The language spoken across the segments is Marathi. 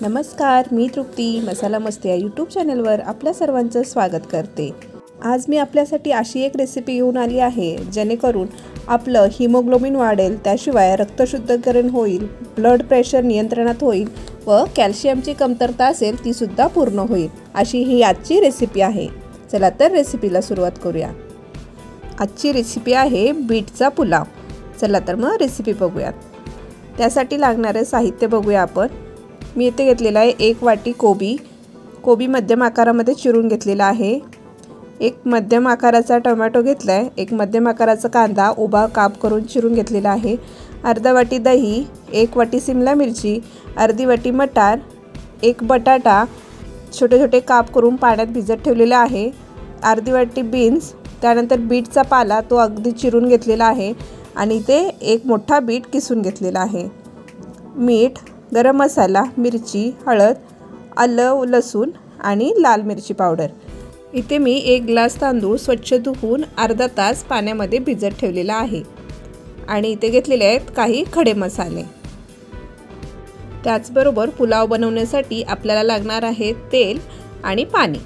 नमस्कार, मी तृप्ती मसाला मस्ती या यूट्यूब चॅनलवर आपल्या सर्वांचं स्वागत करते। आज मी आपल्यासाठी अशी एक रेसिपी घेऊन आली आहे जेणेकरून आपलं हिमोग्लोबिन वाढेल, त्याशिवाय रक्तशुद्धीकरण होईल, ब्लड प्रेशर नियंत्रणात होईल व कॅल्शियमची कमतरता असेल ती सुद्धा पूर्ण होईल, अशी ही आजची रेसिपी आहे। चला तर रेसिपीला सुरुवात करूया। आजची रेसिपी आहे बीटचा पुलाव। चला तर मग रेसिपी बघूया। त्यासाठी लागणारे साहित्य बघूया आपण। मी इथे घेतलेला आहे 1 वाटी कोबी मध्यम आकारामध्ये चिरून घेतलेला आहे। एक मध्यम आकाराचा टोमॅटो घेतलाय, एक मध्यम आकाराचा कांदा उभा काप करून चिरून घेतलेला आहे, अर्धा वाटी दही, 1 वाटी शिमला मिरची, अर्धी वाटी मटार, 1 बटाटा छोटे छोटे काप करून पाण्यात भिजत ठेवलेला आहे, अर्धी वाटी बीन्स, त्यानंतर बीटचा पाला तो अगदी चिरून घेतलेला आहे आणि ते एक मोठा बीट किसून घेतलेला आहे, मीठ, गरम मसाला, मिरची, हळद, आलं लसूण आणि लाल मिरची पावडर। इथे मी 1 ग्लास तांदूळ स्वच्छ धुवून अर्धा तास पाण्यामध्ये भिजत ठेवलेला आहे आणि इथे घेतलेले आहेत काही खडे मसाले। त्याचबरोबर पुलाव बनवण्यासाठी आपल्याला लागणार आहे तेल आणि पाणी।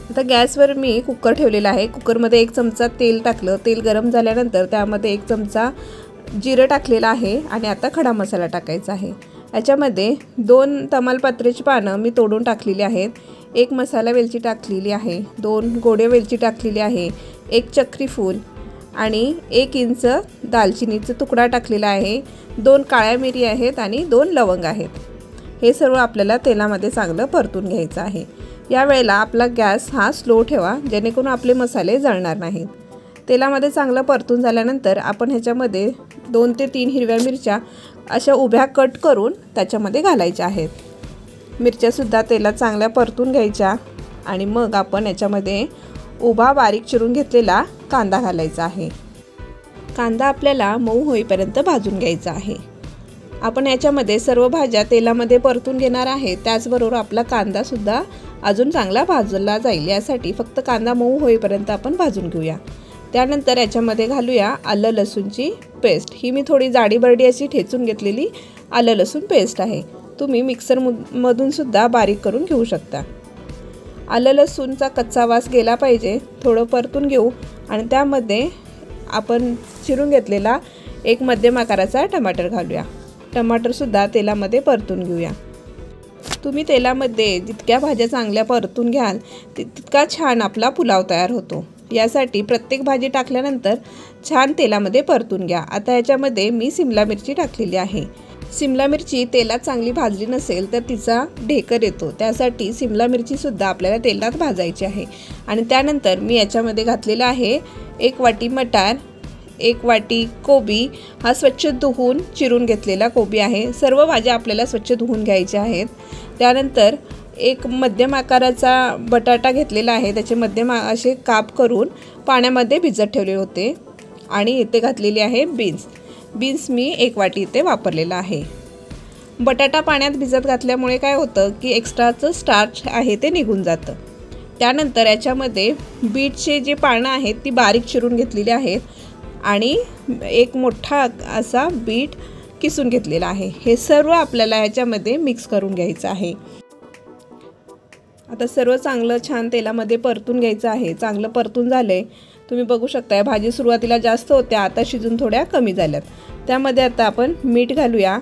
आता गॅसवर मी कुकर ठेवलेला आहे। कुकरमध्ये 1 चमचा तेल टाकलं, तेल गरम झाल्यानंतर त्यामध्ये 1 चमचा जिरं टाकलेला आहे आणि आता खडा मसाला टाकायचा आहे। याच्यामध्ये 2 तमालपत्रीची पानं मी तोडून टाकलेली आहेत, 1 मसाला वेलची टाकलेली आहे, 2 गोडे वेलची टाकलेली आहे, 1 चक्री फूल आणि 1 इंच दालचिनीचा तुकडा टाकलेला आहे, 2 काळ्या मिरी आहेत आणि 2 लवंग आहेत। हे सर्व आपल्याला तेलामध्ये चांगलं परतून घ्यायचं आहे। या वेळेला आपला गॅस हा स्लो ठेवा जेणेकरून आपले मसाले जळणार नाहीत। तेलामध्ये चांगलं परतून झाल्यानंतर आपण ह्याच्यामध्ये 2 ते 3 हिरव्या मिरच्या अशा उभ्या कट करून त्याच्यामध्ये घालायच्या आहेत। मिरच्यासुद्धा तेलात चांगल्या परतून घ्यायच्या आणि मग आपण याच्यामध्ये उभा बारीक चिरून घेतलेला कांदा घालायचा आहे। कांदा आपल्याला मऊ होईपर्यंत भाजून घ्यायचा आहे। आपण याच्यामध्ये सर्व भाज्या तेलामध्ये परतून घेणार आहे, त्याचबरोबर आपला कांदासुद्धा अजून चांगला भाजला जाईल यासाठी फक्त कांदा मऊ होईपर्यंत आपण भाजून घेऊया। त्यानंतर याच्यामध्ये घालूया आलं लसूणची पेस्ट। ही मी थोडी जाडीबरडी अशी ठेचून घेतलेली आलं लसूण पेस्ट आहे, तुम्ही मिक्सर मधून सुद्धा बारीक करून घेऊ शकता। आलं लसूणचा कच्चा वास गेला पाहिजे, थोडं परतून घेऊ आणि त्यामध्ये आपण चिरून घेतलेला 1 मध्यम आकाराचा टमाटर घालूया। टमाटरसुद्धा तेलामध्ये परतून घेऊया। तुम्ही तेलामध्ये जितक्या भाज्या चांगल्या परतून घ्याल तितका छान आपला पुलाव तयार होतो। यासाठी प्रत्येक भाजी टाकल्यानंतर छान तेलामध्ये परतून घ्या। आता याच्यामध्ये मी शिमला मिरची टाकलेली आहे। शिमला मिरची तेलात चांगली भाजली नसेल तर तिचा ढेकर येतो, त्यासाठी शिमला मिरचीसुद्धा आपल्याला तेलात भाजायची आहे। आणि त्यानंतर मी याच्यामध्ये घातलेला आहे 1 वाटी मटार, 1 वाटी कोबी, हा स्वच्छ धुवून चिरून घेतलेला कोबी आहे। सर्व भाज्या आपल्याला स्वच्छ धुवून घ्यायच्या आहेत। त्यानंतर 1 मध्यम आकाराचा बटाटा घेतलेला आहे, त्याचे मध्यम असे काप करून पाण्यामध्ये भिजत ठेवले होते आणि इथे घातलेली आहे बीन्स मी 1 वाटी इथे वापरलेला आहे। बटाटा पाण्यात भिजत घातल्यामुळे काय होतं की एक्स्ट्राचं स्टार्च आहे ते निघून जातं। त्यानंतर याच्यामध्ये बीटचे जे पानं आहेत ती बारीक चिरून घेतलेली आहेत आणि 1 मोठा असा बीट किसून घेतलेला आहे। हे सर्व आपल्याला याच्यामध्ये मिक्स करून घ्यायचं आहे। आता सर्व चांगलं छान तेलामध्ये परतून घ्यायचं आहे। चांगलं परतून झाले, तुम्ही बघू शकता भाजी सुरुवातीला जास्त होत्या, आता शिजून थोड्या कमी झाल्यात। त्यामध्ये आता आपण मीठ घालूया,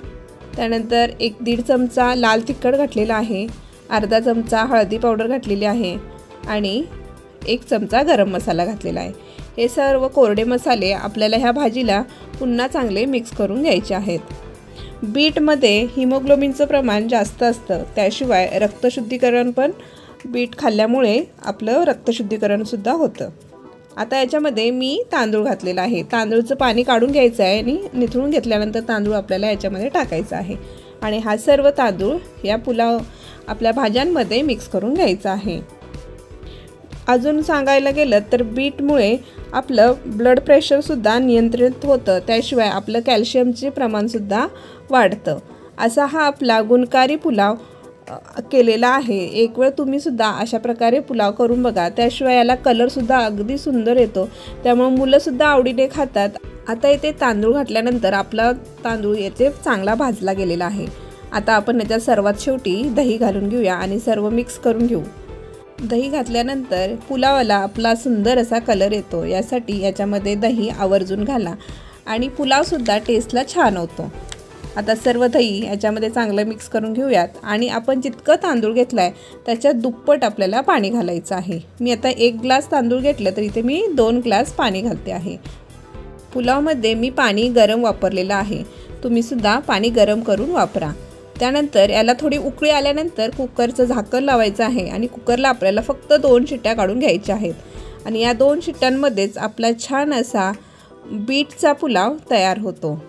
त्यानंतर 1-1.5 चमचा लाल तिखट घातलेला आहे, अर्धा चमचा हळदी पावडर घातलेली आहे आणि 1 चमचा गरम मसाला घातलेला आहे। हे सर्व कोरडे मसाले आपल्याला ह्या भाजीला पुन्हा चांगले मिक्स करून घ्यायचे आहेत। बीटमध्ये हिमोग्लोबिनचं प्रमाण जास्त असतं, त्याशिवाय रक्तशुद्धीकरण पण बीट खाल्ल्यामुळे आपलं रक्तशुद्धीकरणसुद्धा होतं। आता याच्यामध्ये मी तांदूळ घातलेला आहे। तांदूळचं पाणी काढून घ्यायचं आहे आणि निथळून घेतल्यानंतर तांदूळ आपल्याला याच्यामध्ये टाकायचा आहे आणि हा सर्व तांदूळ या पुलाव आपल्या भाज्यांमध्ये मिक्स करून घ्यायचा आहे। अजून सांगायला गेलं तर बीटमुळे आपलं ब्लड प्रेशरसुद्धा नियंत्रित होतं, त्याशिवाय आपलं कॅल्शियमचे प्रमाणसुद्धा वाढतं। असा हा आपला गुणकारी पुलाव केलेला आहे। एक वेळ तुम्ही सुद्धा अशा प्रकारे पुलाव करून बघा, त्याशिवाय याला कलरसुद्धा अगदी सुंदर येतो, त्यामुळे मुलंसुद्धा आवडीने खातात। आता इथे तांदूळ घातल्यानंतर आपला तांदूळ याचे चांगला भाजला गेलेला आहे आता आपण याच्यात सर्वात शेवटी दही घालून घेऊया आणि सर्व मिक्स करून घेऊ। दही घातल्यानंतर पुलावाला आपला सुंदर असा कलर येतो, यासाठी याच्यामध्ये दही आवर्जून घाला आणि पुलावसुद्धा टेस्टला छान होतो। आता सर्व दही याच्यामध्ये चांगलं मिक्स करून घेऊयात आणि आपण जितकं तांदूळ घेतला आहे त्याच्या दुप्पट आपल्याला पाणी घालायचं आहे। मी आता 1 ग्लास तांदूळ घेतलं तर इथे मी 2 ग्लास पाणी घालते आहे। पुलावमध्ये मी पाणी गरम वापरलेलं आहे, तुम्हीसुद्धा पाणी गरम करून वापरा। त्यानंतर याला थोडी उकळी आल्यानंतर कुकरचं झाकण लावायचं आहे आणि कुकरला आपल्याला फक्त 2 शिट्ट्या काढून घ्यायच्या आहेत आणि या 2 शिट्ट्यांमध्येच आपला छान असा बीटचा पुलाव तयार होतो।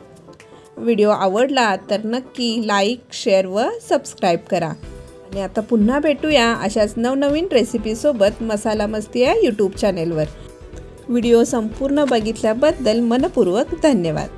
व्हिडिओ आवडला तर नक्की लाईक, शेअर व सबस्क्राईब करा आणि आता पुन्हा भेटूया अशाच नवनवीन रेसिपीसोबत मसाला मस्ती या यूट्यूब चॅनेलवर। व्हिडिओ संपूर्ण बघितल्याबद्दल मनपूर्वक धन्यवाद।